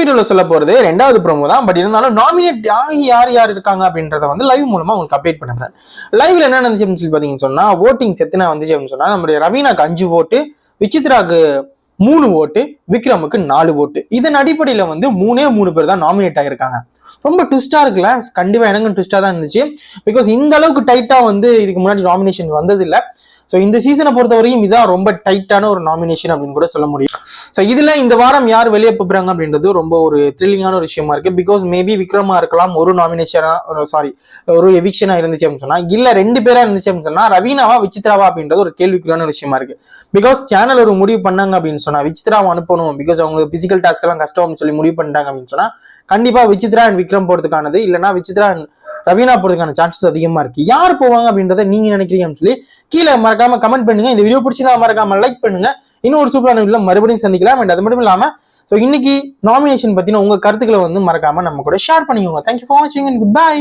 வீடியோல சொல்ல போறது ரெண்டாவது ப்ரோமோ தான். பட் இருந்தாலும் நாமினேட் ஆகி யார் யார் இருக்காங்க அப்படின்றத வந்து லைவ் மூலமா உங்களுக்கு அப்டேட் பண்ணுறேன். லைவ்ல என்ன நடந்துச்சு அப்படின்னு சொல்லி பாத்தீங்கன்னு சொன்னா, ஓட்டிங் எத்தனை வந்துச்சு அப்படின்னு சொன்னா, நம்மளுடைய ரவீனாக்கு 5 ஓட்டு, விசித்ராக்கு 3 ஓட்டு, விக்ரமுக்கு 4 ஓட்டு. இதன் அடிப்படையில வந்து 3 பேர் தான் நாமினேட் ஆகிருக்காங்க. ரொம்ப ட்விஸ்டா இருக்குல்ல? கண்டிப்பா எனக்கு ட்விஸ்டா தான் இருந்துச்சு. பிகாஸ் இந்த அளவுக்கு டைட்டா வந்து இதுக்கு முன்னாடி நாமினேஷன் வந்தது இல்லை. ஸோ இந்த சீசனை பொறுத்த வரைக்கும் இதான் ரொம்ப டைட்டான ஒரு நாமினேஷன் அப்படின்னு கூட சொல்ல முடியும். ஸோ இதுல இந்த வாரம் யார் வெளியே போறாங்க அப்படின்றது ரொம்ப ஒரு த்ரில்லிங்கான ஒரு விஷயமா இருக்கு. பிகாஸ் மேபி விக்ரமா இருக்கலாம், ஒரு நாமினேஷனா ஒரு எவிக்ஷனா இருந்துச்சு அப்படின்னு சொன்னா, இல்ல 2 பேரா இருந்துச்சு அப்படின்னு சொன்னா ரவீனாவா விசித்ராவா அப்படின்றது ஒரு கேள்விக்குறான ஒரு விஷயமா இருக்கு. பிகாஸ் சேனல் ஒரு முடிவு பண்ணாங்க அப்படின்னு சொன்னா விசித்ராவை அனுப்பணும், பிகாஸ் அவங்க பிசிக்கல் டாஸ்க் எல்லாம் கஷ்டம் சொல்லி முடிவு பண்ணிட்டாங்க அப்படின்னு சொன்னா கண்டிப்பா விசித்ரா அண்ட் விக்ரம் போறதுக்கானது, இல்லைன்னா விசித்ரா அண்ட் ரவீனா போறதுக்கான சான்சஸ் அதிகமா இருக்கு. யார் போவாங்க அப்படின்றத நீங்க நினைக்கிறீங்கன்னு சொல்லி கீழே மறக்காம கமெண்ட் பண்ணுங்க. இந்த வீடியோ பிடிச்சதா மறக்காம லைக் பண்ணுங்க. இன்னும் ஒரு சூப்பரான வீடியோல மறுபடியும் சந்திக்கலாம். அண்ட் அது மட்டும் இல்லாம இன்னைக்கு நாமினேஷன் பத்தின உங்க கருத்துக்களை வந்து மறக்காம நம்ம கூட ஷேர் பண்ணிக்கோங்க. தேங்க்யூ ஃபார் வாட்சிங் அண்ட் குட் பை.